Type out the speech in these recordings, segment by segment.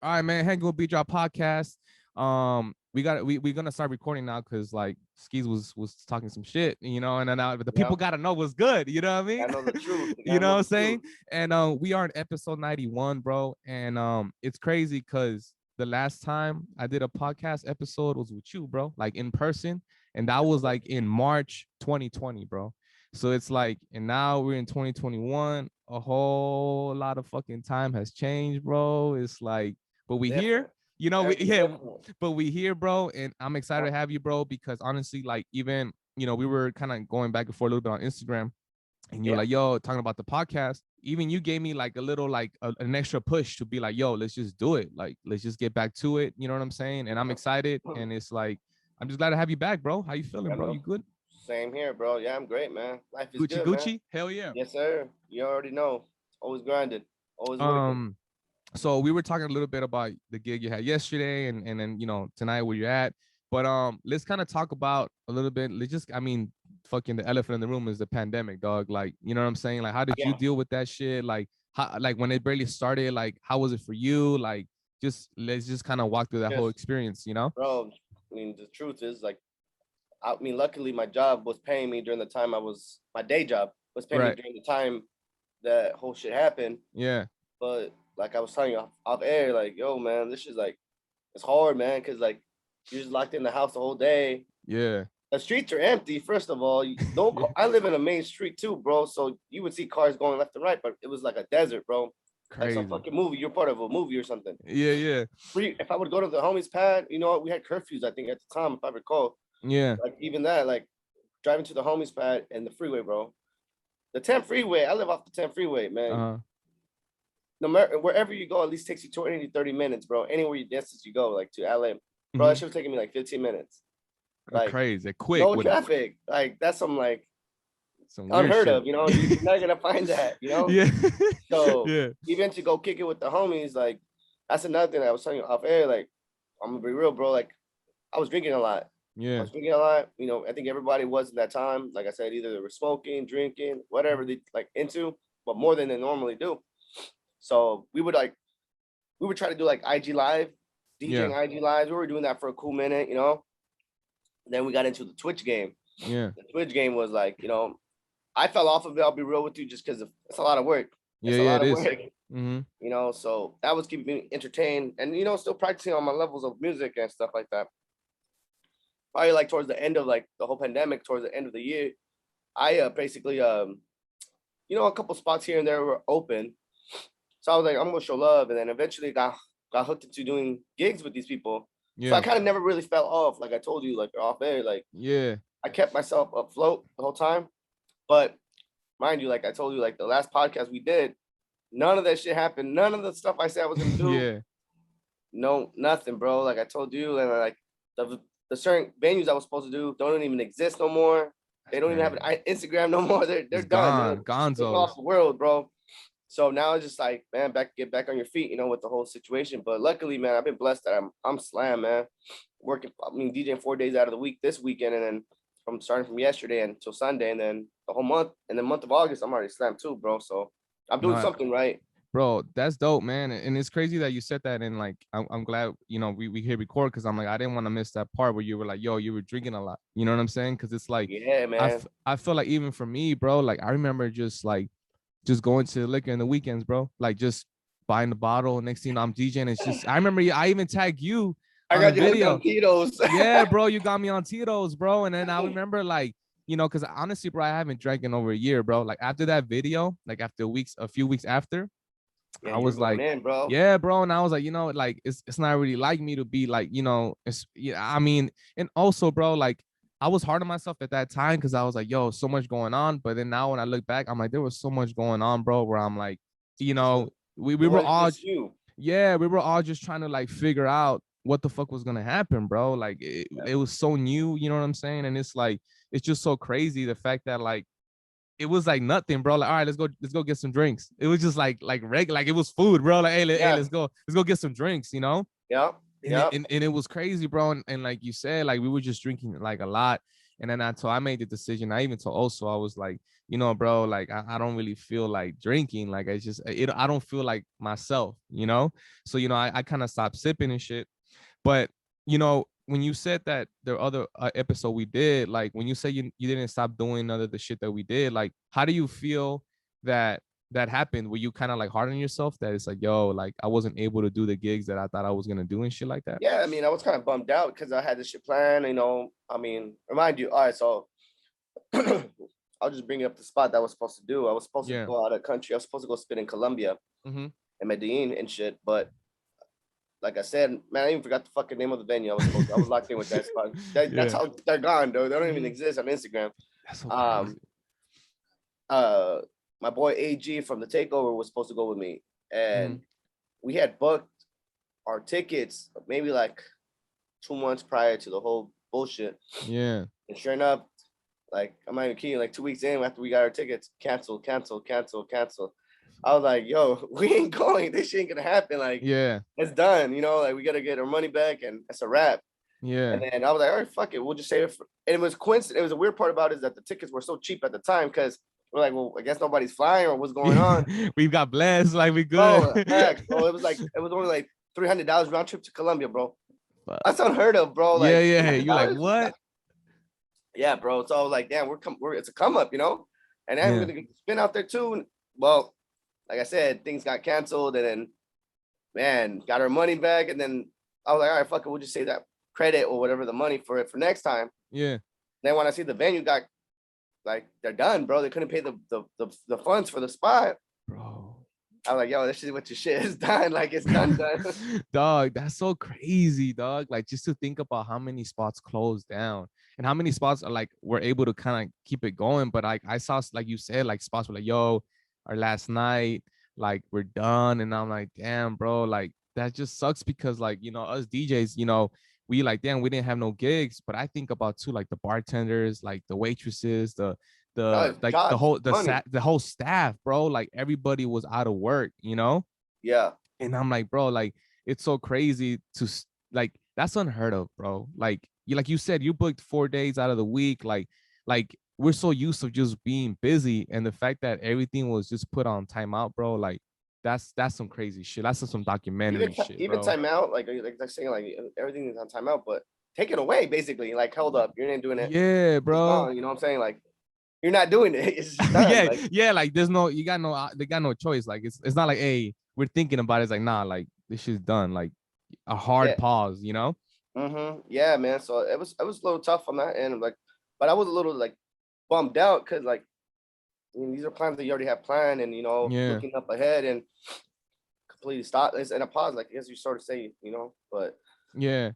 All right, man. Hang Beat Drop podcast. We're gonna start recording now because like Skeez was talking some shit, and then the people gotta know what's good. You know what I mean? I know the truth. You know what I'm saying? And we are in episode 91, bro. And it's crazy because the last time I did a podcast episode was with you, bro, like in person, and that was like in March 2020, bro. So it's like, and now we're in 2021. A whole lot of fucking time has changed, bro. It's like, but we here, but we here, bro. And I'm excited to have you, bro, because honestly, like, even, we were kind of going back and forth a little bit on Instagram, and you were like, yo, talking about the podcast. Even you gave me like a little, like an extra push to be like, yo, let's just do it. Like, let's just get back to it. You know what I'm saying? And I'm excited. And it's like, I'm just glad to have you back, bro. How you feeling, bro? You good? Same here, bro. Yeah, I'm great, man. Life is Gucci, good, Gucci. man. Hell yeah. Yes, sir. You already know. Always grinded. Always working. So we were talking a little bit about the gig you had yesterday, and then tonight where you're at. But let's kind of talk about a little bit. Let's just, I mean, fucking the elephant in the room is the pandemic, dog. Like, you know what I'm saying? Like, how did you deal with that shit? Like, how, like when it barely started, like, how was it for you? Like, let's just kind of walk through that whole experience, Bro, I mean, the truth is, like, I mean, luckily my job was paying me during the time my day job was paying me during the time that whole shit happened. Yeah. But like I was telling you off air, like, yo, man, this is like, it's hard, man, because like you're just locked in the house the whole day. Yeah. The streets are empty. First of all, I live in a main street too, bro. So you would see cars going left and right, but it was like a desert, bro. Crazy. Like some fucking movie. You're part of a movie or something. Yeah. If I would go to the homies pad, we had curfews, I think, at the time, if I recall. Yeah. Like even that, like driving to the homies pad and the freeway, bro. The 10 freeway, I live off the 10 freeway, man. No matter wherever you go, at least takes you 20 to 30 minutes, bro. Anywhere you distance you go, like to LA. Bro, that should have taken me like 15 minutes. Like crazy, quick. No traffic. Like that's some unheard of, You're not gonna find that, Yeah. So even to go kick it with the homies, like that's another thing I was telling you off air. Like, I'm gonna be real, bro. Like, I was drinking a lot. Yeah. I was drinking a lot. I think everybody was at that time. Like I said, either they were smoking, drinking, whatever they like into, but more than they normally do. So we would try to do like IG live, DJing IG lives. We were doing that for a cool minute, Then we got into the Twitch game. Yeah. The Twitch game was like, I fell off of it. I'll be real with you, just because it's a lot of work. It's a lot of work. Mm-hmm. So that was keeping me entertained, and still practicing on my levels of music and stuff like that. Probably like towards the end of like the whole pandemic, towards the end of the year, I basically a couple spots here and there were open. So I was like, I'm gonna show love, and then eventually got hooked into doing gigs with these people. Yeah. So I kind of never really fell off, like I told you, like off air, like I kept myself afloat the whole time. But mind you, like I told you, like the last podcast we did, none of that shit happened. None of the stuff I said I was gonna do. No, nothing, bro. Like I told you, and like the certain venues I was supposed to do don't even exist no more. They don't even have an Instagram no more. They're done. They're off the world, bro. So now it's just like, man, get back on your feet, with the whole situation. But luckily, man, I've been blessed that I'm slammed, man. Working, DJing 4 days out of the week this weekend, and then starting from yesterday until Sunday, and then the whole month, and the month of August, I'm already slammed too, bro. So I'm doing something right. Bro, that's dope, man. And it's crazy that you said that. And like, I'm glad, we hit record, because I'm like, I didn't want to miss that part where you were like, yo, you were drinking a lot. You know what I'm saying? Because it's like, yeah, man. I feel like even for me, bro, like I remember just going to the liquor in the weekends, bro. Like just buying the bottle. Next thing I'm DJing. It's just, I remember I even tagged you. I got you on Tito's. Yeah, bro, you got me on Tito's, bro. And then I remember like, because honestly, bro, I haven't drank in over a year, bro. Like after that video, like after a few weeks after, I was like, bro. Yeah, bro. And I was like, like it's not really like me to be like, I mean, and also, bro, like I was hard on myself at that time, because I was like, yo, so much going on. But then now when I look back, I'm like, there was so much going on, bro, where I'm like, we were all, we were all just trying to like figure out what the fuck was gonna happen, bro. Like it was so new, you know what I'm saying? And it's like, it's just so crazy the fact that like it was like nothing, bro. Like, all right, let's go get some drinks. It was just like regular, like it was food, bro. Like, hey, let's go get some drinks, Yeah. And it was crazy, bro. And like you said, like we were just drinking like a lot. And then I made the decision. I even told also, I was like, you know, bro, like I don't really feel like drinking. Like I don't feel like myself, you know? So, you know, I kind of stopped sipping and shit. But, you know, when you said that the other episode we did, like when you say you didn't stop doing none of the shit that we did, like, how do you feel that that happened? Were you kind of like hard on yourself that it's like, yo, like I wasn't able to do the gigs that I thought I was going to do and shit like that? Yeah, I mean, I was kind of bummed out because I had this shit planned, you know. I mean, remind you, all right, so I'll just bring up the spot that I was supposed to do. I was supposed to Yeah. go out of country. I was supposed to go spit in Colombia Mm-hmm. and Medellin and shit. But like I said, man, I even forgot the fucking name of the venue. I was locked in with that spot. That's Yeah. how they're gone, though. They don't even Mhm. exist on Instagram. That's so Um, crazy. uh, my boy AG from the Takeover was supposed to go with me, Mm-hmm. and we had booked our tickets maybe like 2 months prior to the whole bullshit. Yeah. And sure enough, like I'm not even kidding, like 2 weeks in after we got our tickets, cancel. I was like, yo, we ain't going. This shit ain't gonna happen. Like, Yeah. it's done, you know, like we gotta get our money back and that's a wrap. And Yeah. then I was like, all right, fuck it, we'll just save it. And it was coincident. It was a weird part about it is that the tickets were so cheap at the time because we're like, well, I guess nobody's flying or what's going on. We've got blessed, like we good. Bro, facts, bro. It was only like $300 round trip to Colombia, bro. Fuck. That's unheard of, bro. Yeah, Like yeah. $300. You like what? Yeah, bro. So I was like, damn, we're it's a come up, you know. And then we're Yeah. gonna spin out there too. Well, like I said, things got canceled, and then man, got our money back, and then I was like, all right, fuck it, we'll just save that credit or whatever the money for it for next time. Yeah. Then when I see the venue got like they're done, bro, they couldn't pay the funds for the spot. Bro. I was like, yo, this is what your shit is done. Like it's done. Dog, that's so crazy, dog. Like just to think about how many spots closed down and how many spots are like were able to kind of keep it going. But like I saw, like you said, like spots were like, yo, our last night, like we're done. And I'm like, damn, bro, like that just sucks because like, you know, us DJs, you know, we like, damn, we didn't have no gigs. But I think about too, like the bartenders, like the waitresses, the like Jobs, money. the whole staff, bro. Like everybody was out of work, you know. Yeah. And I'm like, bro, like it's so crazy to like that's unheard of, bro. Like you said, you booked 4 days out of the week. Like we're so used to just being busy, and the fact that everything was just put on timeout, bro. Like that's some crazy shit. That's some documentary shit, Even bro. timeout, like they're saying, like everything is on timeout, but take it away, basically. Like, hold up, you're not doing it. Yeah, It's bro. gone. You know what I'm saying? Like, you're not doing it. It's just done. Yeah, Like, yeah. Like there's no, you got no, they got no choice. Like it's not like, hey, we're thinking about it. It's like, nah, like this shit's done. Like a hard yeah, pause, you know? yeah, man. So it was a little tough on that end, like, but I was a little like bummed out because like I mean, these are plans that you already have planned, and you know, Yeah. looking up ahead and completely stop this and a pause, like I guess you sort of say, you know, but Yeah.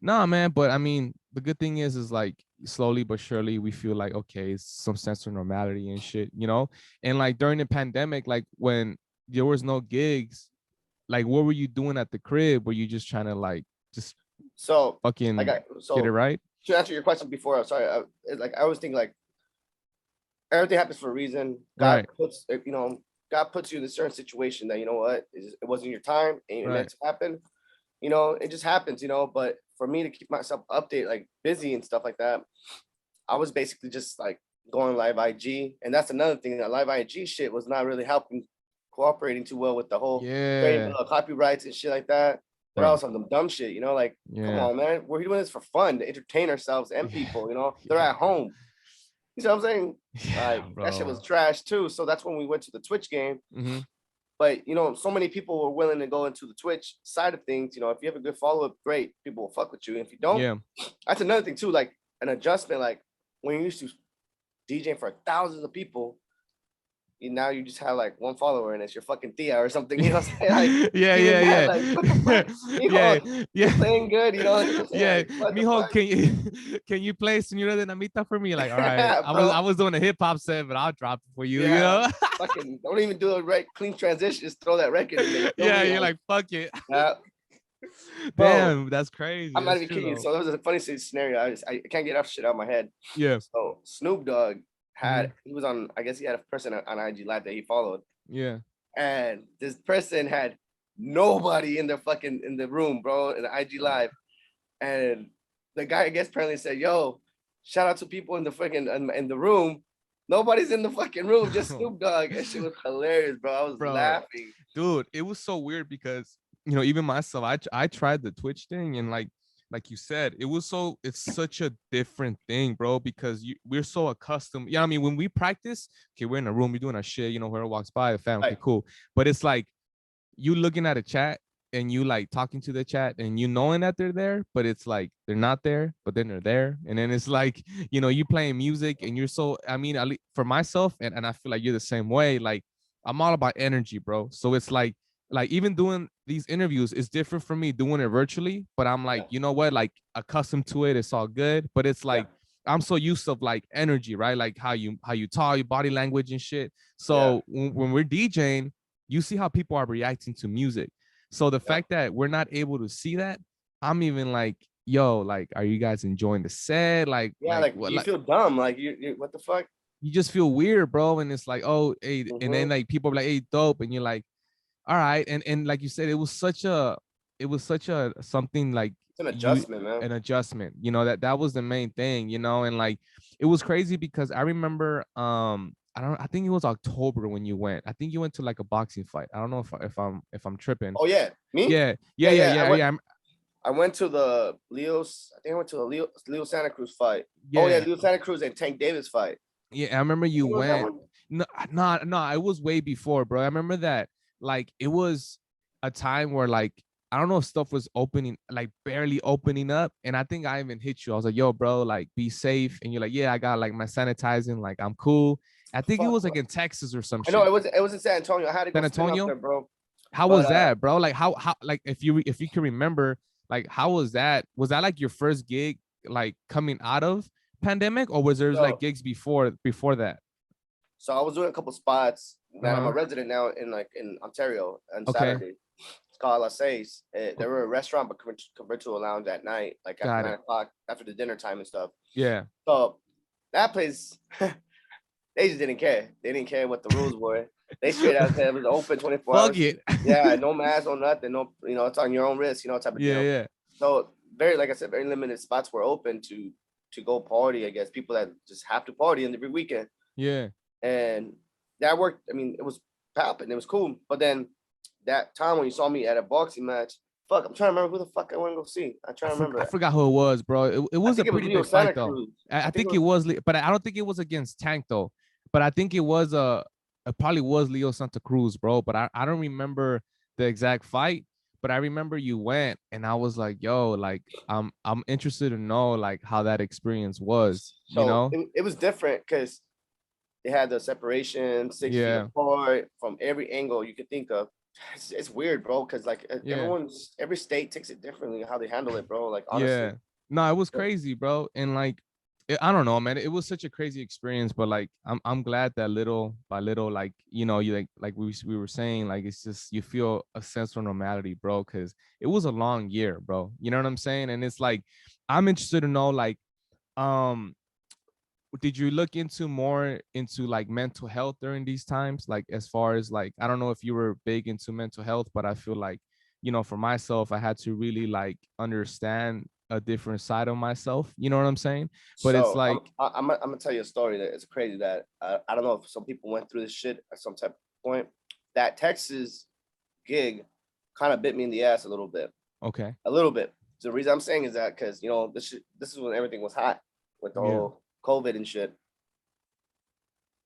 Nah, man. But I mean, the good thing is like slowly but surely we feel like okay, it's some sense of normality and shit, you know? And like during the pandemic, like when there was no gigs, like what were you doing at the crib? Were you just trying to like just so I fucking got get it so right? to answer your question before, I'm sorry, like I always think like everything happens for a reason. Right, You know, God puts you in a certain situation that you know what it wasn't your time, ain't meant right. to happen. You know, it just happens. You know, but for me to keep myself updated, like busy and stuff like that, I was basically just like going live IG, and that's another thing. That live IG shit was not really helping, cooperating too well with the whole Yeah. copyrights and shit like that. But Right. also some dumb shit, you know, like come Yeah. on, man, we're doing this for fun to entertain ourselves and people. You know, they're Yeah. at home. You know what I'm saying? Yeah, Like that shit was bro. trash too. So that's when we went to the Twitch game. Mm-hmm. But you know, so many people were willing to go into the Twitch side of things. You know, if you have a good follow up, great, people will fuck with you. And if you don't, Yeah. that's another thing too. Like an adjustment. Like when you used to DJing for thousands of people, now you just have like one follower and it's your fucking Thea or something. You know what I'm saying? Like Yeah, even yeah, that, yeah. like what the fuck? You Yeah, know, yeah. you're playing good. You know what I'm saying? Yeah, Like what the mijo, fuck? can you play Senora de Namita for me? Like, all right, Yeah, I bro. was doing a hip hop set, but I'll drop it for you, you Yeah, know? fucking don't even do a right clean transition. Just throw that record in there. You feel Yeah, me? you're Like, like, fuck it. yeah, bro. Damn, that's crazy. I'm not That's even true kidding. though. So that was a funny scenario. I can't get that shit out of my head. Yeah. So Snoop Dogg Hmm. he was on, I guess he had a person on IG Live that he followed, Yeah. and this person had nobody in the room, bro, in the IG Fuck. Live, and the guy I guess apparently said, "Yo." shout out to people in the fucking in the room. Nobody's in the fucking room, just Snoop Dogg. That shit was hilarious, bro. I was Bro, laughing. dude, it was so weird because even myself, I tried the Twitch thing, and like you said, it's such a different thing, bro, because we're so accustomed. Yeah, I mean, when we practice, okay, we're in a room, we're doing our shit, whoever walks by, a fan, okay, Right. cool. But it's like you looking at a chat and you like talking to the chat and knowing that they're there, but it's like they're not there, but then they're there. And then it's like, you playing music and you're so, I mean, for myself, and I feel like you're the same way, like I'm all about energy, bro. So it's like even doing these interviews is different from me doing it virtually, but I'm like, Yeah. you know what, like accustomed to it, it's all good. But it's Yeah. like I'm so used to like energy, right? Like how you talk, your body language and shit. Yeah. So when we're DJing, you see how people are reacting to music. So the Yeah. fact that we're not able to see that, I'm even like, yo, like, are you guys enjoying the set? Yeah, Like like what? you Like feel dumb. Like you what the fuck? you just feel weird, bro. And it's like, oh, hey, and then Mm-hmm. like people are like, hey, dope, and you're like, all right. And like you said, it was such a something like It's an you adjustment, man. an adjustment. That was the main thing. And like it was crazy because I remember I think it was October when you went. I think you went to like a boxing fight. I don't know if I'm tripping. Oh yeah, me? Yeah, yeah, Yeah, yeah, yeah. yeah, yeah. I went to the Leo's. I think I went to the Leo Santa Cruz fight. Oh yeah, Yeah, Leo Santa Cruz and Tank Davis fight. yeah. I remember I you think it was that went. one. No, no, it was way before, bro. I remember that. Like it was a time where like I don't know if stuff was opening, like barely opening up, and I think I even hit you. I was like, "Yo, bro, like be safe," and you're like, "Yeah, I got like my sanitizing, like I'm cool." I think it Fuck. was like in Texas or some I know shit. it was in San Antonio. I had to go San spin up Antonio. there, bro. How But was that, bro? Like how like if you can remember, like how was that? Was that like your first gig, like coming out of pandemic, or was there like so gigs before that? so I was doing a couple spots Uh that I'm a huh. resident now in Ontario on Okay, Saturday. It's called La Seis. They were a restaurant, but converted to a lounge at night, like after got 9 o'clock, after the dinner time and stuff. Yeah. So that place, they just didn't care. They didn't care what the rules were. They straight out said it was open 24 Fuck hours. it. Yeah, no mask, no nothing, no, it's on your own risk, type of Yeah, deal. yeah, So very, like I said, very limited spots were open to go party. I guess people that just have to party every weekend, yeah. and that worked. I mean, it was popping, it was cool. But then that time when you saw me at a boxing match, fuck, I'm trying to remember who the fuck I want to go see. I'm trying to I remember. forgot who it was, bro. It I was a think it was pretty Leo big fight Santa though. Cruz. I I think think it it was. was, but I don't think it was against Tank though. But I think it was it probably was Leo Santa Cruz, bro. But I don't remember the exact fight. But I remember you went, and I was like, yo, like I'm interested to know like how that experience was, you So know? it was different because they had the separation 6 feet Yeah, apart from every angle you could think of. It's weird, bro, because like yeah. every state takes it differently how they handle it, bro. Like honestly. Yeah. No, it was crazy, bro. And like I don't know, man. It was such a crazy experience, but like I'm glad that little by little, like, you like we were saying, like it's just you feel a sense of normality, bro, because it was a long year, bro. You know what I'm saying? And it's like I'm interested to know, like, um, did you look into more into like mental health during these times? Like as far as like I don't know if you were big into mental health, but I feel like, for myself, I had to really like understand a different side of myself. You know what I'm saying? But it's So like, I'm gonna tell you a story that it's crazy that I don't know if some people went through this shit at some type of point. That Texas gig kind of bit me in the ass a little bit. okay, A little bit. So the reason I'm saying is that because this is when everything was hot with the yeah, whole COVID and shit.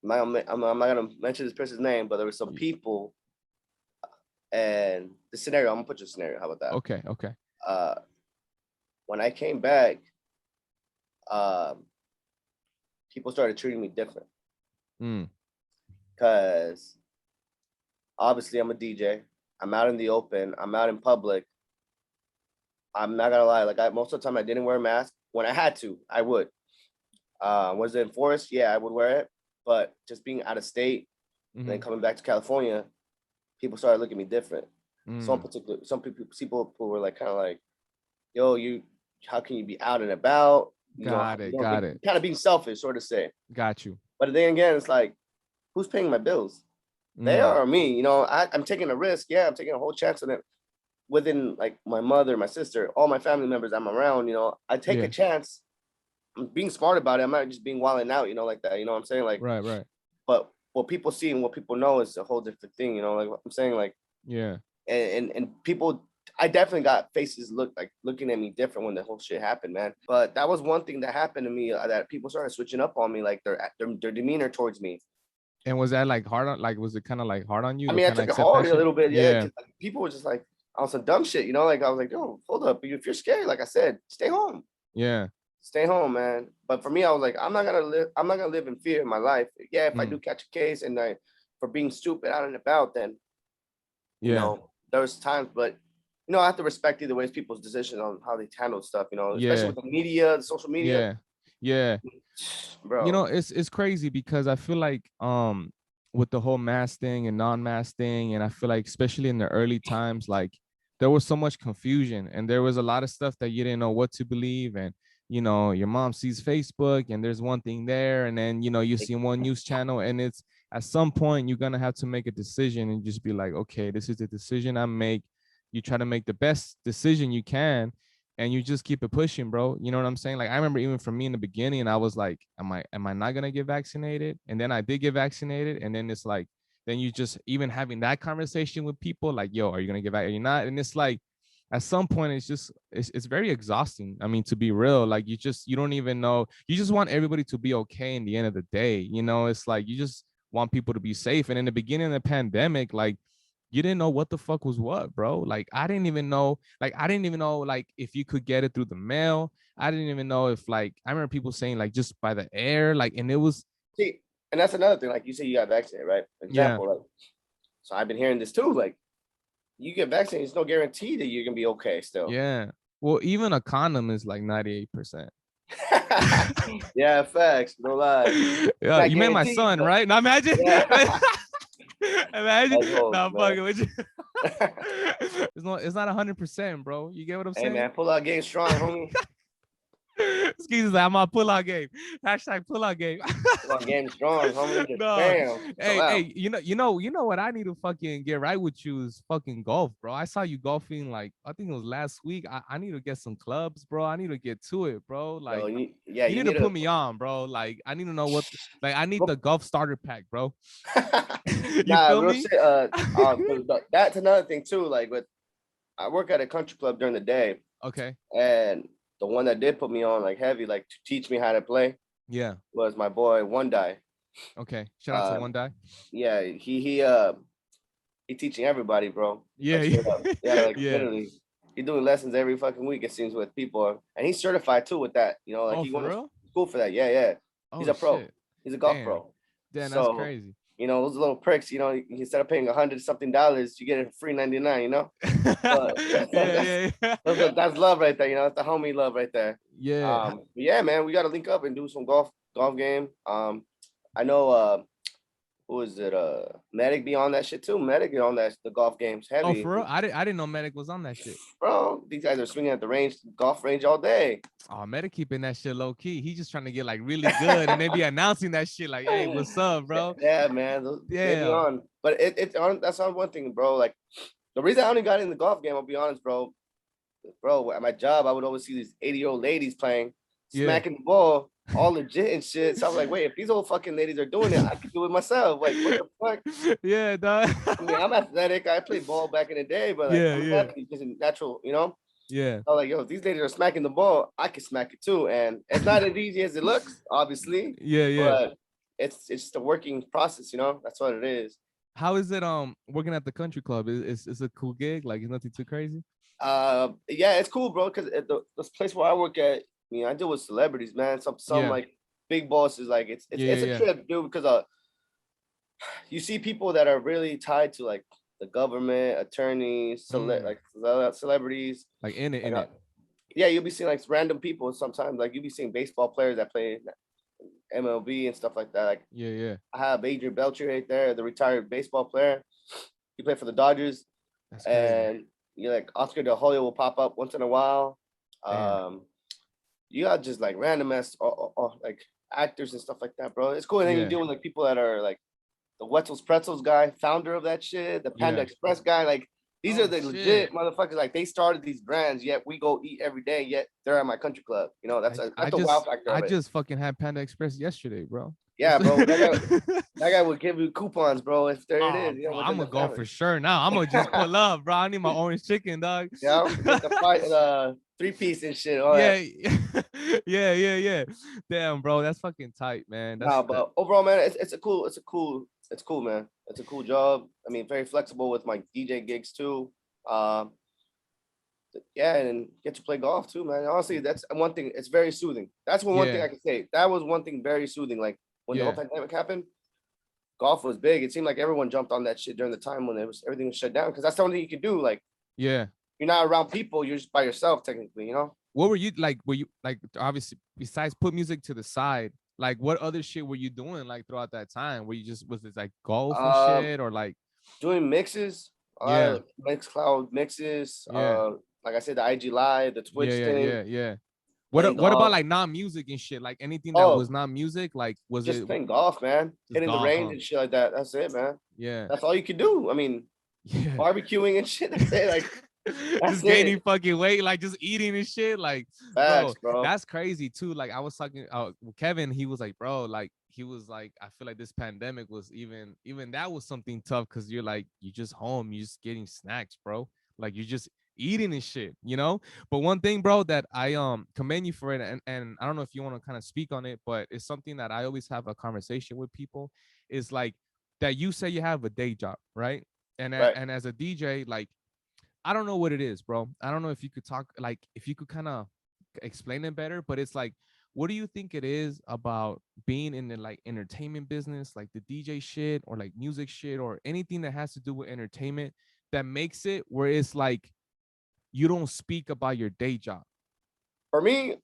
I'm not gonna mention this person's name, but there were some people and the scenario. I'm gonna put your scenario. How about that? okay, okay, Uh, when I came back, um, people started treating me different mm, because obviously I'm a DJ. I'm out in the open. I'm out in public. I'm not gonna lie. Like most of the time, I didn't wear a mask. When I had to, I would. Was it enforced? Yeah, I would wear it. But just being out of state and then mm-hmm, coming back to California, people started looking at me different. mm, Some people were like, kind of like, "Yo, how can you be out and about? got You it, don't got think it, kind of being selfish, sort of say." got you, But then again, it's like, who's paying my bills? They mm, are or me. I'm taking a risk. Yeah, I'm taking a whole chance on it. Within like my mother, my sister, all my family members I'm around, I take a yeah, chance I'm being smart about it. I'm not just being wilding out, like that. You know what I'm saying? Like, Right, right. but what people see and what people know is a whole different thing. Like what I'm saying, like, Yeah. and people, I definitely got faces looking at me different when the whole shit happened, man. But that was one thing that happened to me, that people started switching up on me, like their demeanor towards me. And was that like hard on, like, was it kind of like hard on you I to mean, I kind of took it accept that hard a shit? little bit, yeah, Yeah. because people were just like on some dumb shit, like I was like, yo, hold up, if you're scared, like I said, stay home. Yeah. Stay home, man. But for me, I was like, I'm not gonna live in fear in my life. Yeah, if I do Mm. catch a case and for being stupid out and about, then Yeah. there's times, but I have to respect either ways people's decision on how they handle stuff, especially Yeah. with the media, the social media. Yeah. Yeah. Bro. It's crazy because I feel like with the whole mask thing and non-mask thing, and I feel like especially in the early times, like there was so much confusion and there was a lot of stuff that you didn't know what to believe. And your mom sees Facebook and there's one thing there, and then you see one news channel, and it's at some point you're gonna have to make a decision and just be like, okay, this is the decision I make. You try to make the best decision you can, and you just keep it pushing, bro. You know what I'm saying? Like I remember even for me in the beginning, I was like, am I not gonna get vaccinated? And then I did get vaccinated, and then it's like, then you just even having that conversation with people, like, yo, are you gonna get back? Are you not? And it's like, at some point, it's very exhausting. I mean, to be real, like you don't even know. You just want everybody to be okay in the end of the day. It's like you just want people to be safe. And in the beginning of the pandemic, like you didn't know what the fuck was what, bro. Like I didn't even know, like if you could get it through the mail. I didn't even know if, like, I remember people saying like just by the air, like, and it was, See, and that's another thing. Like you say, you got vaccinated, right? yeah, Example, like, so I've been hearing this too. Like, you get vaccinated, it's no guarantee that you're gonna be okay still. yeah. Well, even a condom is like 98%. Yeah, facts. No lie. It's Yeah, not you met my guaranteed, son, but right? Now imagine. yeah. Imagine. That's old, Nah, fuck man. it with you. It's not 100%, bro. You get what I'm Hey saying? man, pull out game strong, homie. Skeez is like, I'm on pull out game. Hashtag pull out game. Pull out game strong, homie. Just No, bam. Chill hey, out. what I need to fucking get right with you is fucking golf, bro. I saw you golfing, like, I think it was last week. I need to get some clubs, bro. I need to get to it, bro. Yo, Like, yeah, you you need to need to put me on, bro. Like, I need to know like, I need the golf starter pack, bro. You nah, feel real me? shit. But that's another thing too. Like, I work at a country club during the day, Okay. and the one that did put me on like heavy, like to teach me how to play, Yeah. was my boy One Die. Okay. Shout out to Um, one guy. yeah, he teaching everybody, bro. Yeah. Like straight up. Yeah, like Yeah. literally. He's doing lessons every fucking week, it seems, with people. And he's certified too with that. Like Oh, he for went to real? school for that. Yeah, yeah. He's Oh a pro. shit. He's a golf Damn. pro. Damn, that's So, crazy. those little pricks, instead of paying $100 something, you get it for free 99, But Yeah, yeah, yeah. that's love right there, That's the homie love right there. Yeah. Yeah, man, we gotta link up and do some golf game. I know who is it? Medic be on that shit too. Medic be on the golf games Oh, heavy. for real? I didn't know Medic was on that shit. Bro, these guys are swinging at the golf range all day. Oh, Medic keeping that shit low key. He just trying to get like really good and maybe announcing that shit like, hey, what's up, bro? Yeah, man, they be Yeah. on. But that's on one thing, bro. Like the reason I only got in the golf game, I'll be honest, bro. Bro, at my job, I would always see these 80-year-old ladies playing, Yeah. smacking the ball, all legit and shit. So I was like, wait, if these old fucking ladies are doing it, I could do it myself. Like, what the fuck? Yeah, dog. I mean, I'm athletic. I played ball back in the day, but like, Yeah, I'm yeah. athletic, just natural, Yeah. I was like, yo, if these ladies are smacking the ball, I can smack it too. And it's not as easy as it looks, obviously, Yeah, yeah. but it's just a working process, That's what it is. How is it working at the country club? Is a cool gig? Like, it's nothing too crazy? Yeah, it's cool, bro. Because at this place where I work at, I deal with celebrities, man. Some Yeah. like big bosses. Like it's Yeah, a yeah. trip, dude. Because you see people that are really tied to like the government, attorneys, like celebrities. Like in Like, it. yeah, you'll be seeing like random people sometimes. Like you'll be seeing baseball players that play MLB and stuff like that. Like Yeah, yeah. I have Adrian Beltre right there, the retired baseball player. He played for the Dodgers. That's crazy. And like Oscar De Hoya will pop up once in a while. Damn. You got just like random ass or like actors and stuff like that, bro. It's cool. And then you deal with like people that are like the Wetzel's Pretzels guy, founder of that shit, the Panda Yeah. Express guy. Like These are Oh the shit. legit motherfuckers. Like they started these brands, yet we go eat every day. Yet they're at my country club. You know, I, I that's the wow just factor I of it. just fucking had Panda Express yesterday, bro. Yeah, bro. That guy would give you coupons, bro. If there it Oh, is, you know, bro, I'm within the gonna go family. for sure now. I'm gonna just pull up, bro. I need my orange chicken, dog. Yeah, get the fight, 3-piece and shit. All Yeah, that. yeah. Damn, bro, that's fucking tight, man. Nah, That. but overall, man, it's cool, man. It's a cool job. I mean, very flexible with my DJ gigs too. Um, yeah, and get to play golf too, man. Honestly, that's one thing. It's very soothing. That's one thing Yeah, I can say. That was one thing very soothing. Like when the whole yeah, pandemic happened, golf was big. It seemed like everyone jumped on that shit during the time when everything was shut down because that's the only thing you can do. Like yeah. you're not around people. You're just by yourself, technically. You know. What were you like? Were you like obviously besides put music to the side? Like, what other shit were you doing like throughout that time? Were you just was it like golf and Um, shit or like? doing mixes, a lot Yeah, of Mixcloud mixes. yeah, Like I said, the IG Live, the Twitch thing, yeah. playing What about golf. like non-music and shit? Like anything that was Oh, not music? Like, was just it playing golf, man. just Hitting the golf? range Huh? and shit like that. That's it, man. Yeah, That's all you can do. I mean, yeah. barbecuing and shit. That's it. Like that's Just gaining it. fucking weight, like just eating and shit. Like, bro, Facts, bro. that's crazy too. Like, I was talking with Kevin, he was like, bro, like he was like, I feel like this pandemic was even that was something tough because you're like, you just home, you just getting snacks, bro. Like you're just eating and shit, you know. But one thing, bro, that I commend you for it, and I don't know if you want to kind of speak on it, but it's something that I always have a conversation with people, is like that you say you have a day job, right? Right. And as a DJ, like I don't know what it is, bro. I don't know if you could talk, like, if you could kind of explain it better, but it's like, what do you think it is about being in the like entertainment business, like the DJ shit or like music shit or anything that has to do with entertainment that makes it where it's like you don't speak about your day job? For me,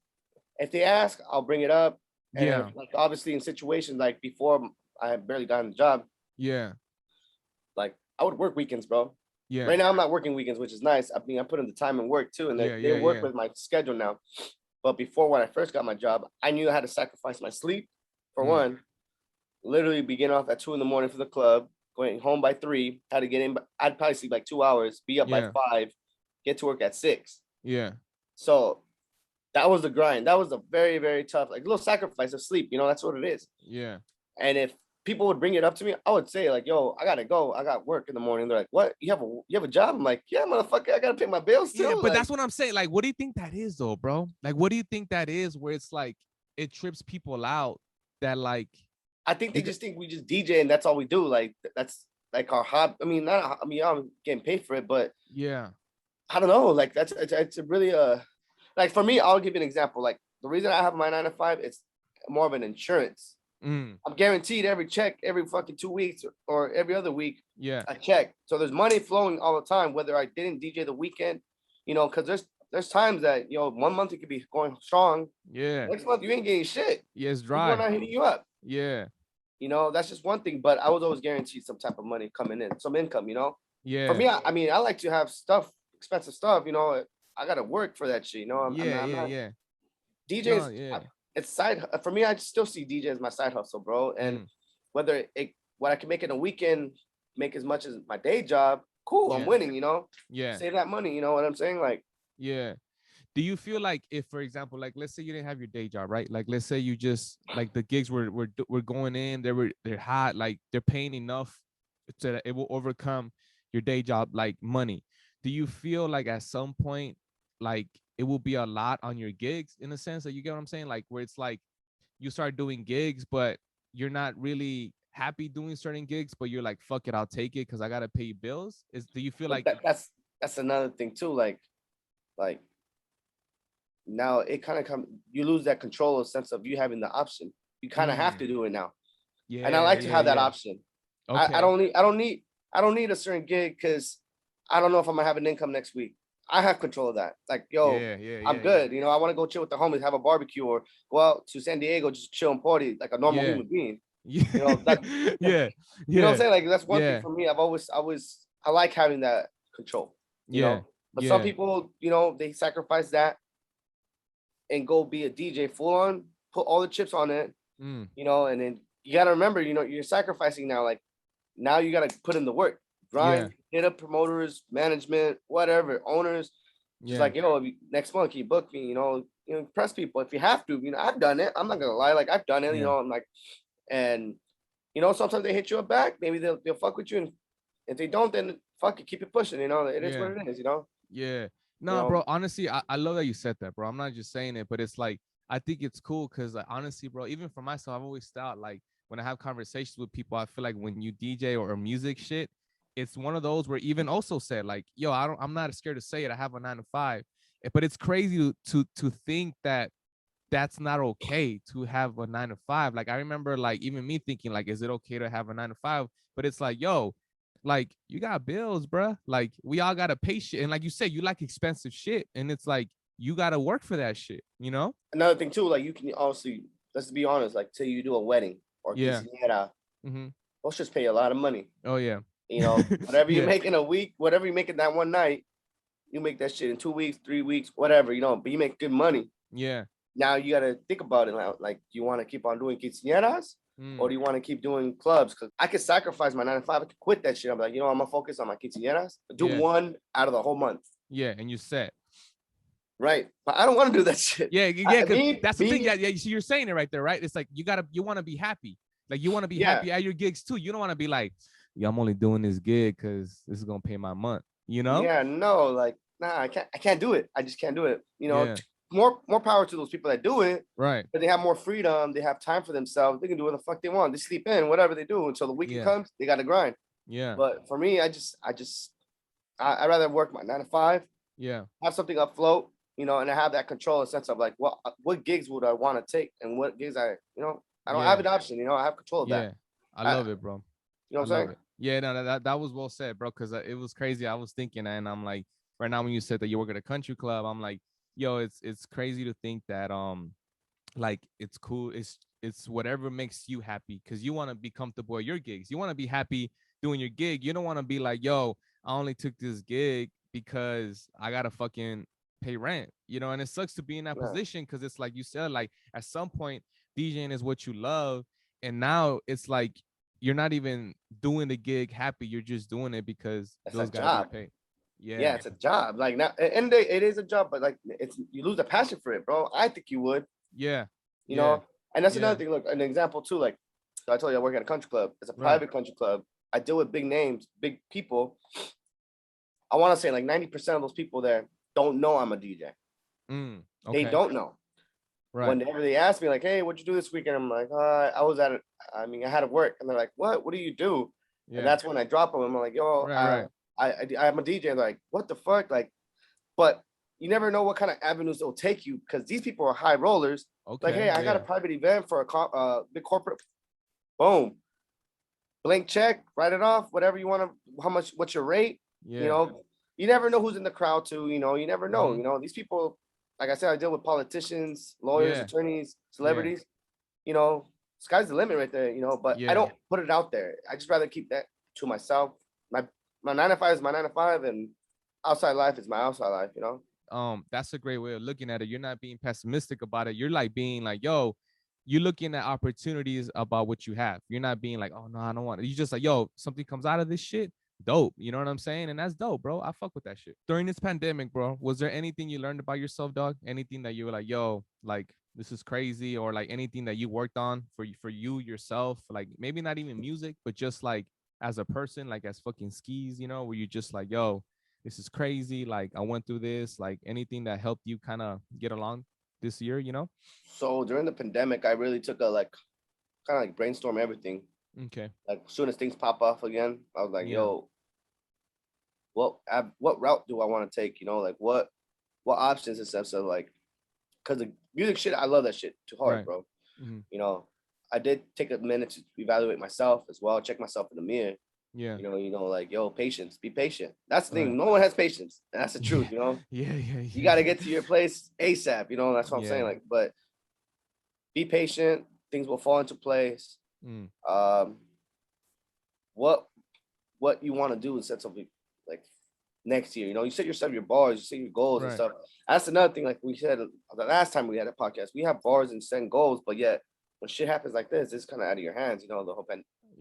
if they ask, I'll bring it up. And Yeah, like obviously in situations like before I had barely gotten the job, yeah, like I would work weekends, bro. yeah, Right now I'm not working weekends, which is nice. I mean, I put in the time and work too, and they work yeah, with my schedule now. But before when I first got my job, I knew I had to sacrifice my sleep for mm, one. Literally begin off at 2 in the morning for the club, going home by 3. Had to get in. I'd probably sleep like 2 hours, be up by yeah, 5, get to work at 6. yeah, So that was the grind. That was a very, very tough, like little sacrifice of sleep. You know, that's what it is. yeah. And if people would bring it up to me, I would say like, "Yo, I gotta go. I got work in the morning." They're like, "What? You have a job?" I'm like, "Yeah, motherfucker. I gotta pay my bills Yeah, too." but Like, that's what I'm saying. Like, what do you think that is, though, bro? Like, what do you think that is where it's like it trips people out that like I think they you got, just think we just DJ and that's all we do. Like that's like our hobby. I mean, not. I mean, I'm getting paid for it, but yeah, I don't know. Like it's a really like for me. I'll give you an example. Like the reason I have my 9 to 5, it's more of an insurance. mm, I'm guaranteed every check every fucking 2 weeks or every other week yeah, a check. So there's money flowing all the time, whether I didn't DJ the weekend, you know, because there's times that 1 month you could be going strong. yeah, Next month you ain't getting shit. yeah, it's People are dry. not hitting you up. Yeah, You know, that's just one thing. But I was always guaranteed some type of money coming in, some income. You know, for yeah, me, I mean, I like to have stuff, expensive stuff. You know, I gotta work for that shit. You know, I'm not yeah. No, DJs. yeah, It's side for me. I still see DJ as my side hustle, bro. And mm, whether it what I can make in a weekend, make as much as my day job, cool. I'm yeah, winning. You know, yeah, save that money. You know what I'm saying? Like, yeah. Do you feel like if, for example, like let's say you didn't have your day job, right? Like let's say you just like the gigs were going in, they're hot, like they're paying enough so that it will overcome your day job like money. Do you feel like at some point like it will be a lot on your gigs in a sense that you get what I'm saying? Like where it's like you start doing gigs, but you're not really happy doing certain gigs, but you're like, fuck it, I'll take it because I gotta pay bills. Is do you feel but like that's another thing too. Like now it kind of come. You lose that control or sense of you having the option. You kind of have mm, to do it now. And I yeah, like to have that option. okay, I don't need a certain gig because I don't know if I'm gonna have an income next week. I have control of that. Like, yo, I'm yeah. good. You know, I want to go chill with the homies, have a barbecue, or go out to San Diego, just chill and party like a normal Yeah. human being. Yeah. You know, that Yeah. you know what I'm Yeah. saying? Like that's one thing Yeah. for me. I like having that control, you Yeah. know. But some Yeah. people, you know, they sacrifice that and go be a DJ full on, put all the chips on it, Mm. you know, and then you gotta remember, you know, you're sacrificing now. Like now you gotta put in the work, Yeah. grind. hit up promoters, management, whatever, owners. Just Yeah. like, if next month, can you book me? Press people if you have to. I've done it. I'm not gonna lie. Like I've done it. Yeah. I'm like, and sometimes they hit you up back. Maybe they'll fuck with you, and if they don't, then fuck it, keep it pushing. It is Yeah. what it is. Yeah. You No, know. bro. Honestly, I love that you said that, bro. I'm not just saying it, but it's like I think it's cool because like, honestly, bro, even for myself, I've always thought like when I have conversations with people, I feel like when you DJ or music shit, it's one of those where even also said like, yo, I'm not scared to say it. I have a 9 to 5. But it's crazy to think that that's not okay to have a 9 to 5. Like I remember like even me thinking like, is it okay to have a 9 to 5? But it's like, yo, like you got bills, bruh. Like we all gotta pay shit. And like you said, you like expensive shit. And it's like you gotta work for that shit, you know? Another thing too, like you can obviously, let's be honest, like say you do a wedding or Yeah. quinceañera, Mm-hmm. those just pay a lot of money. Oh yeah. Whatever you Yeah. make in a week, whatever you make in that one night, you make that shit in 2 weeks, 3 weeks, whatever, but you make good money. Yeah. Now you got to think about it. Like, do you want to keep on doing quinceañeras or do Mm. you want to keep doing clubs? Because I could sacrifice my 9 to 5. I could quit that shit. I'm like, I'm going to focus on my quinceañeras. Do Yeah. one out of the whole month. Yeah. And you said. Right. But I don't want to do that shit. Yeah. Yeah. Because Me, that's the thing. me, Yeah. Yeah. So you're saying it right there, right? It's like you want to be happy. Like you want to be yeah. happy at your gigs too. You don't want to be like, yeah, I'm only doing this gig because this is gonna pay my month. You know? Yeah, no, like, nah, I can't do it. I just can't do it. Yeah. More power to those people that do it, Right. but they have more freedom. They have time for themselves. They can do what the fuck they want. They sleep in, whatever they do until the weekend Yeah. comes. They got to grind. Yeah. But for me, I rather work my 9 to 5, Yeah. have something afloat, and I have that control and sense of like, what gigs would I want to take and what gigs I don't have Yeah. an option. I have control of that. Yeah. I I, love it, bro. you know I what I'm love saying? it. Yeah, no, that was well said, bro. Because it was crazy. I was thinking, and I'm like, right now when you said that you work at a country club, I'm like, yo, it's crazy to think that like it's cool. It's whatever makes you happy because you want to be comfortable at your gigs. You want to be happy doing your gig. You don't want to be like, yo, I only took this gig because I gotta fucking pay rent. And it sucks to be in that Yeah. position because it's like you said, like at some point DJing is what you love, and now it's like you're not even doing the gig happy. You're just doing it because It's a bills gotta be job. paid. Yeah, Yeah. it's a job. Like now, and it is a job, but like you lose the passion for it, bro. I think you would, Yeah. you Yeah. know. And that's Yeah. another thing. Look, an example too. Like so I told you, I work at a country club. It's a Right. private country club. I deal with big names, big people. I want to say like 90% of those people there don't know I'm a DJ. They Okay. don't know. Right. Whenever they ask me, like, "Hey, what'd you do this weekend?" I'm like, I was at it. I mean, I had to work, and they're like, "What? What do you do?" And Yeah. that's when I drop them. I'm like, "Yo, Right. I'm a DJ." They're like, "What the fuck?" Like, but you never know what kind of avenues they'll take you because these people are high rollers. Like, Okay. hey, I got a Yeah. private event for a big corporate. Boom, blank check, write it off. Whatever you want to. How much? What's your rate? Yeah. You never know who's in the crowd too. You never know. Mhm. These people. Like I said, I deal with politicians, lawyers, Yeah. attorneys, Yeah. celebrities. Sky's the limit right there. But I Yeah. don't put it out there. I just rather keep that to myself. My 9 to 5 is my 9 to 5, and outside life is my outside life. That's a great way of looking at it. You're not being pessimistic about it. You're like being like, yo, you're looking at opportunities about what you have. You're not being like, oh no, I don't want it. You just like, yo, something comes out of this shit, dope. You know what I'm saying? And that's dope, bro. I fuck with that shit. During this pandemic, bro, was there anything you learned about yourself, dog? Anything that you were like, yo, like this is crazy, or like anything that you worked on for you yourself, like maybe not even music, but just like as a person, like as fucking Skeez, where you just like, yo, this is crazy. Like I went through this, like anything that helped you kind of get along this year? So during the pandemic, I really took a kind of like brainstorm everything. Okay. Like as soon as things pop off again, I was like, Yeah. yo, what route do I want to take? Like what options in sense of like, because the music shit, I love that shit too hard, Right. bro. Mm-hmm. I did take a minute to evaluate myself as well, check myself in the mirror. Yeah. Like, yo, patience, be patient. That's the Right. thing. No one has patience. And that's the truth, Yeah. Yeah. You Yeah. got to get to your place ASAP, that's what I'm saying. Yeah. Like, but be patient. Things will fall into place. Mm. What you want to do in sense of like next year, you set yourself your bars, you set your goals and Right. stuff. That's another thing. Like we said the last time we had a podcast, we have bars and set goals, but yet when shit happens like this, it's kind of out of your hands. The whole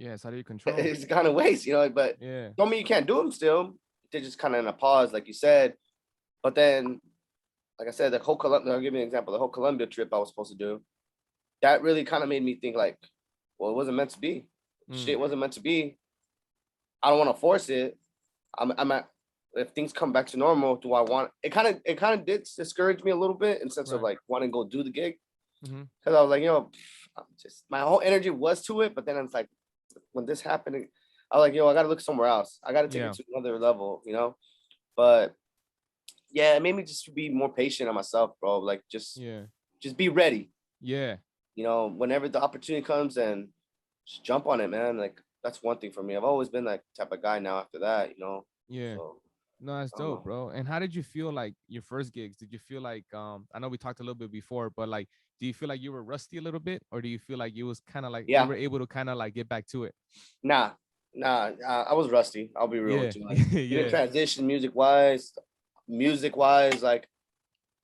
Yeah, it's out of your control. It's kind of waste, you know. But Yeah. don't mean you can't do them still. They're just kind of in a pause, like you said. But then, like I said, the whole Colombia. I'll give you an example. The whole Colombia trip I was supposed to do. That really kind of made me think like, well, it wasn't meant to be. Mm, Shit wasn't meant to be. I don't want to force it. I'm at if things come back to normal, do I want it kind of did discourage me a little bit in sense of right. like wanting to go do the gig. Mm-hmm. Because I was like, I'm just my whole energy was to it, but then it's like when this happened, I was like, I gotta look somewhere else. I gotta take it Yeah. to another level, you know. But yeah, it made me just be more patient on myself, bro. Like Yeah. just be ready. Yeah. You know, whenever the opportunity comes and just jump on it, man. Like that's one thing for me. I've always been that type of guy now after that, you know. Yeah. So No, that's I don't dope, know. bro. And how did you feel like your first gigs? Did you feel like I know we talked a little bit before, but like do you feel like you were rusty a little bit, or do you feel like you was kind of like you Yeah, were able to kind of like get back to it? nah, I was rusty. I'll be real Yeah. with you. Like in the Yeah. transition, music wise, like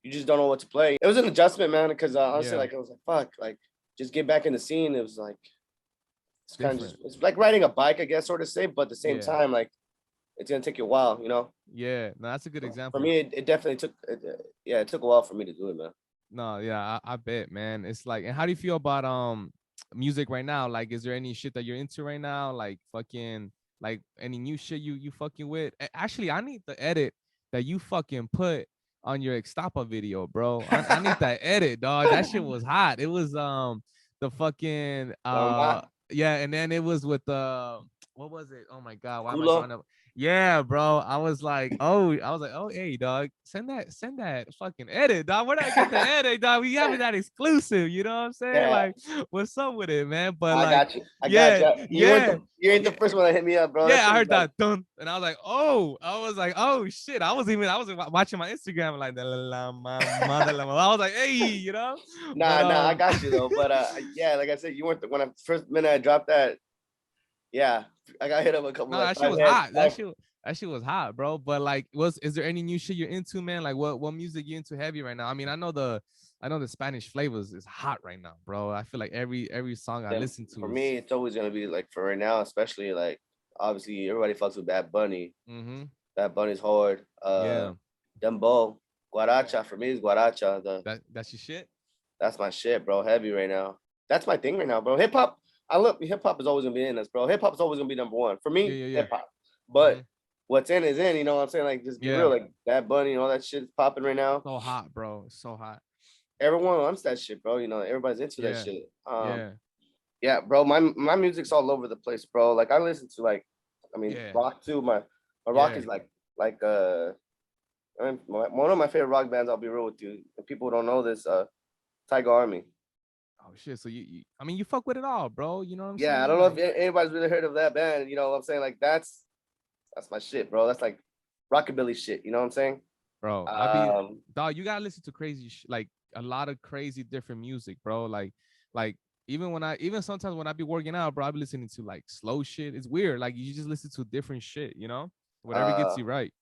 you just don't know what to play. It was an adjustment, man. Because honestly, Yeah. like I was like, fuck, like just get back in the scene. It was like it's kind of just Different. it's like riding a bike, I guess, sort of say. But at the same Yeah. time, like it's gonna take you a while, you know. Yeah. No, that's a good For example. me, it definitely took. Yeah, it took a while for me to do it, man. No, yeah, I bet, man. It's like, and how do you feel about music right now? Like, is there any shit that you're into right now? Like fucking like any new shit you fucking with? Actually, I need the edit that you fucking put on your Extapa video, bro. I need that edit, dog. That shit was hot. It was the fucking Normal, yeah, and then it was with what was it? Oh my god, why am I culo. drawing up? Yeah, bro. I was like, oh, hey, dog, send that fucking edit, dog. Where did I get the edit, dog? We having that exclusive, you know what I'm saying? Yeah, Like, what's up with it, man? But I like, got you. I got yeah, you. yeah, You ain't the yeah. first one that hit me up, bro. That Yeah, I shit was heard like, that dun, and I was like, oh shit. I was watching my Instagram like la mama, I was like, hey, you know, but nah, I got you though. But yeah, like I said, you weren't the when I first minute I dropped that. Yeah, I got hit up a couple no, like that shit five was heads. hot. That shit was hot, bro. But like, is there any new shit you're into, man? Like, what music you into heavy right now? I mean, I know the Spanish flavors is hot right now, bro. I feel like every song I Then listen for to is me, it's always gonna be like for right now, especially like obviously everybody fucks with Bad Bunny. mm-hmm. Bad Bunny's hard. Yeah, Dembo, yeah. Guaracha for me is Guaracha. That's your shit. That's my shit, bro. Heavy right now. That's my thing right now, bro. Hip hop. I look. Hip hop is always gonna be in us, bro. Hip hop is always gonna be number one for Yeah, me. yeah, yeah. Hip hop. Mm-hmm. But what's in is in. You know what I'm saying? Like, just be Yeah. real. Like Bad Bunny and all that shit is popping right now. So hot, bro. So hot. Everyone wants that shit, bro. You know, everybody's into that Yeah, shit. yeah, Yeah, bro. My music's all over the place, bro. Like I listen to like, I mean, yeah, rock too. My rock yeah. is like one of my favorite rock bands. I'll be real with you. If people don't know this, Tiger Army. Oh shit. So I mean, you fuck with it all, bro. You know what I'm Yeah, I saying? don't know if Like, anybody's really heard of that band. You know what I'm saying? Like that's my shit, bro. That's like rockabilly shit. You know what I'm saying? bro, Um, dog. You gotta listen to crazy, like a lot of crazy different music, bro. Like even sometimes when I be working out, bro, I be listening to like slow shit. It's weird. Like you just listen to different shit, you know? Whatever gets uh, you right.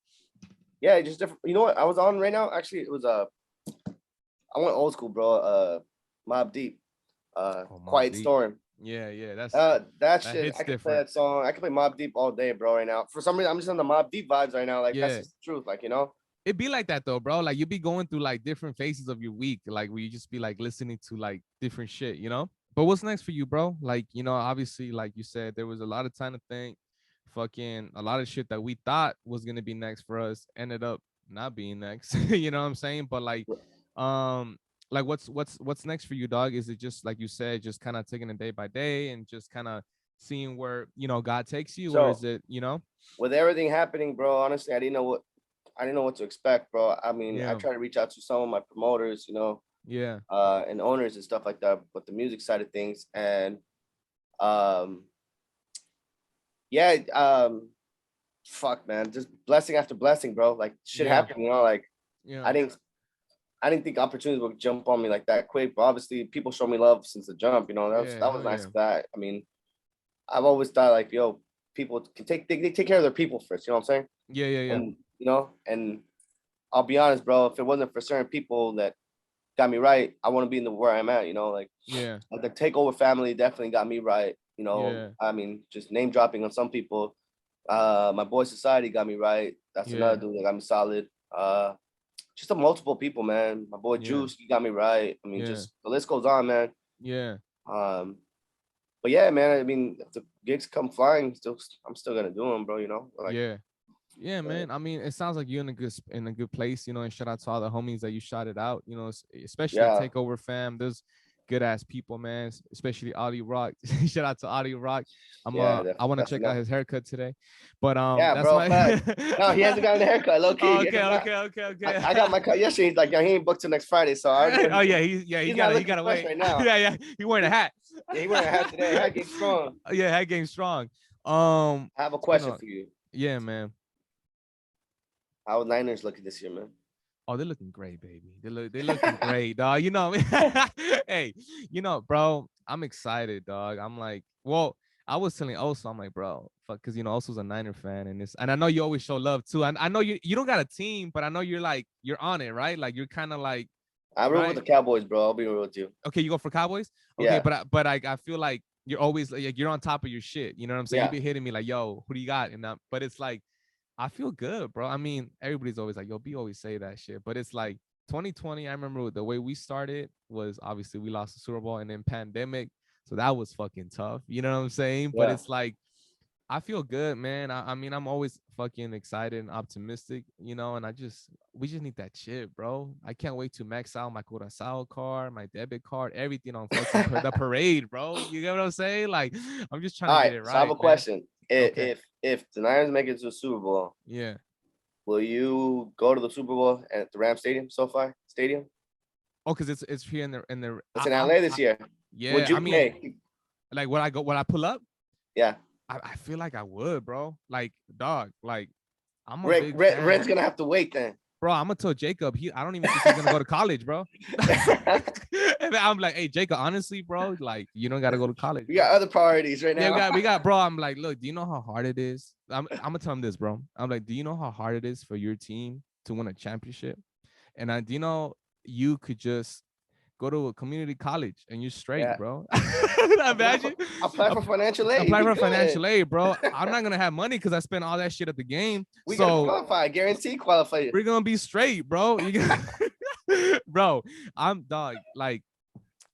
yeah, just different. You know what? I was on right now. Actually, it was I went old school, bro. Mob Deep, Oh, Mob Quiet Deep. Storm. Yeah, yeah. That That shit, hits I could play different. that song. I could play Mob Deep all day, bro. Right now, for some reason, I'm just on the Mob Deep vibes right now. Like that's Yeah. just the truth. Like you know, It be like that though, bro. Like you be going through like different phases of your week, like where you just be like listening to like different shit, you know? But what's next for you, bro? Like, obviously, like you said, there was a lot of time to think. Fucking a lot of shit that we thought was gonna be next for us ended up not being next. You know what I'm saying? But um, like what's next for you, dog? Is it just like you said, just kind of taking it day by day and just kind of seeing where God takes you, or is so it? with everything happening, bro, honestly, I didn't know what to expect, bro. I mean, I Yeah, tried to reach out to some of my promoters, you know, yeah, and owners and stuff like that, but the music side of things, and um, yeah, fuck, man, just blessing after blessing, bro. Like shit yeah, happened, you know, like yeah, I didn't I didn't think opportunities would jump on me like that quick, but obviously people show me love since the jump, you know. yeah. That was Hell nice yeah. of that. I mean, I've always thought like, yo, people can they take care of their people first, you know what I'm saying? Yeah, yeah, yeah. And and I'll be honest, bro, if it wasn't for certain people that got me right, I want to be in the where I'm at, you know, like Yeah. the takeover family definitely got me right. You know, Yeah. I mean, just name dropping on some people. My boy Society got me right. That's another Yeah. dude that got me solid. Just a multiple people, man. My boy Yeah. Juice, he got me right. I mean, Yeah. just the list goes on, man. Yeah. Um, but yeah, man. I mean, if the gigs come flying, I'm still gonna do them, bro. You know, like, Yeah. Yeah, man. I mean, it sounds like you're in a good place, you know, and shout out to all the homies that you shouted out, you know, especially yeah, Takeover fam. There's good ass people, man, especially Audie Rock. Shout out to Audie Rock. yeah, I want to check out definitely. his haircut today. But Yeah, that's bro. my Fact. No, he hasn't gotten a haircut. Low key, he Okay, has not. okay. I got my cut yesterday. He's like, yeah, he ain't booked till next Friday, so I already know Oh yeah, he's not he looking gotta fresh wait. right now. Yeah, he wearing a hat. Yeah, he wearing a hat today. Hat game strong. Yeah, hat game strong. I have a You question know, for you. yeah, man. How are Niners looking this year, man? Oh, they're looking great, baby. They looking great, dog. You know, hey, you know, bro, I'm excited, dog. I'm like, well, I was telling Oso, I'm like, bro, fuck, because you know, Oso's a Niner fan, and I know you always show love too. And I know you don't got a team, but I know you're on it, right? Like you're kind of like, I root with right? the Cowboys, bro. I'll be real with you. Okay, you go for Cowboys. Okay, Yeah, but I feel like you're always like you're on top of your shit. You know what I'm saying? You yeah. be hitting me like, yo, who do you got? And but it's like I feel good, bro. I mean, everybody's always like, yo, B always say that shit, but it's like 2020. I remember the way we started was obviously we lost the Super Bowl and then pandemic, so that was fucking tough. You know what I'm saying? But Yeah. it's like I feel good, man. I mean, I'm always fucking excited and optimistic, you know, and we just need that shit, bro. I can't wait to max out my Curacao card, my debit card, everything on fucking the parade, bro. You get what I'm saying? Like, I'm just trying All to get right. it So I have right, a man. question. Okay. If the Niners make it to the Super Bowl, Yeah. will you go to the Super Bowl at the Ram Stadium, SoFi Stadium? Oh, because it's here in the It's in LA this year. yeah, Would I you mean, pay? like when I pull up, Yeah. I feel like I would, bro. Like, dog, like I'm a big Rent's fan. gonna have to wait then. Bro, I'm gonna tell Jacob. I don't even think he's gonna go to college, bro. And I'm like, hey, Jacob, honestly, bro, like you don't gotta go to college, We bro. got other priorities right Yeah, now. we got, bro. I'm like, look, do you know how hard it is? I'm gonna tell him this, bro. I'm like, do you know how hard it is for your team to win a championship? And do you know you could just go to a community college and you're straight, Yeah. bro. Apply for, Imagine apply for financial aid. apply We for good. financial aid, bro. I'm not gonna have money because I spent all that shit at the game. We gonna So qualify. Guarantee qualify. we're gonna be straight, bro. Bro, I'm dog. Like,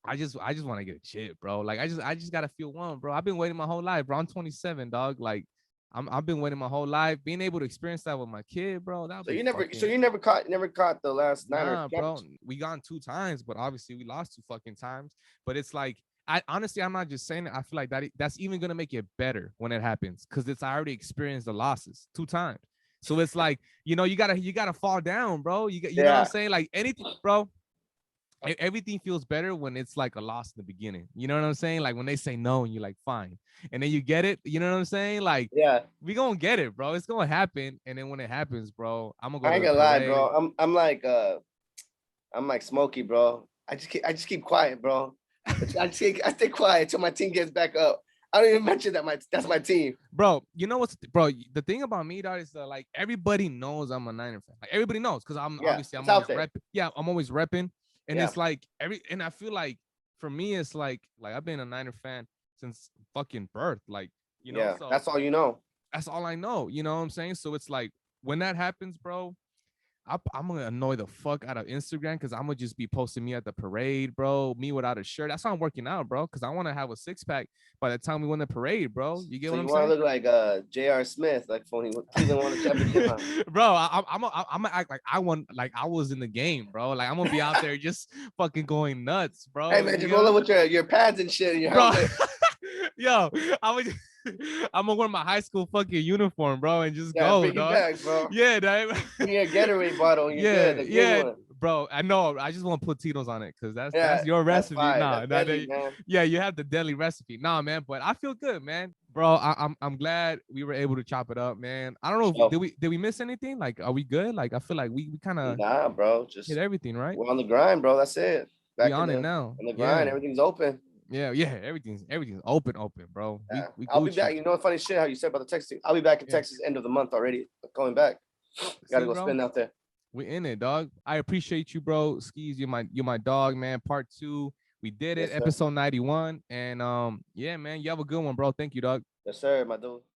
I just want to get a chip, bro. Like, I just gotta feel one, bro. I've been waiting my whole life, bro. I'm 27, dog. Like, I've been waiting my whole life. Being able to experience that with my kid, bro, that'll So be you fucking never caught the last Niner nah, bro. championship. We gone 2 times, but obviously we lost 2 fucking times. But it's like, I honestly, I'm not just saying it. I feel like that's even gonna make it better when it happens, because it's I already experienced the losses 2 times. So it's like, you gotta fall down, bro. You know what I'm Yeah. saying? Like anything, bro. Everything feels better when it's like a loss in the beginning. You know what I'm saying? Like when they say no and you're like, fine. And then you get it. You know what I'm saying? Like, Yeah. we gonna get it, bro. It's gonna happen. And then when it happens, bro, I'm gonna go I to ain't the gonna lie, bro. parade. I'm like Smokey, bro. I just keep quiet, bro. I stay quiet until my team gets back up. I don't even mention that that's my team. Bro, you know what's bro? The thing about me, dog, is that like everybody knows I'm a Niner fan. Like everybody knows because Yeah, I'm it's out always there. repping. Yeah, I'm always repping. And Yeah. it's like and I feel like for me, it's like I've been a Niner fan since fucking birth. Like, Yeah. so That's all you know. that's all I know. You know what I'm saying? So it's like when that happens, bro, I'm gonna annoy the fuck out of Instagram because I'm gonna just be posting me at the parade, bro. Me without a shirt. That's why I'm working out, bro. Because I want to have a 6-pack by the time we win the parade, bro. You get So what you I'm want to saying? look like J.R. Smith, like when Cleveland won the championship, huh? Bro, I'm gonna act like I was in the game, bro. Like I'm gonna be out there just fucking going nuts, Hey bro. man, You just know, roll up with your pads and shit and your bro. helmet. Yo, I was. I'm gonna wear my high school fucking uniform, bro, and just Yeah, go, bring it dog. back, bro. Yeah, dog. Bring your Gatorade bottle and you're good, Yeah, the green yeah, one. bro. I know. I just want to put Tito's on it because Yeah, that's your that's recipe. fire. That's deadly, man. Yeah, you have the deadly recipe. Nah, man. But I feel good, man. Bro, I'm glad we were able to chop it up, man. I don't know. So, Did we miss anything? Like, are we good? Like, I feel like we kind of nah, bro. hit Just everything, right? we're on the grind, bro. That's it. We Back on it now. in the grind, Yeah, everything's open. yeah. Everything's open, bro. Yeah. We I'll be Gucci. back. You know, funny shit how you said about the Texas. I'll be back in Yeah. Texas end of the month already. Going back. Gotta See, go bro. spend out there. We in it, dog. I appreciate you, bro. Skeez, you're my dog, man. Part 2. We did it, Yes, sir. episode 91. And yeah, man, you have a good one, bro. Thank you, dog. Yes, sir, my dude.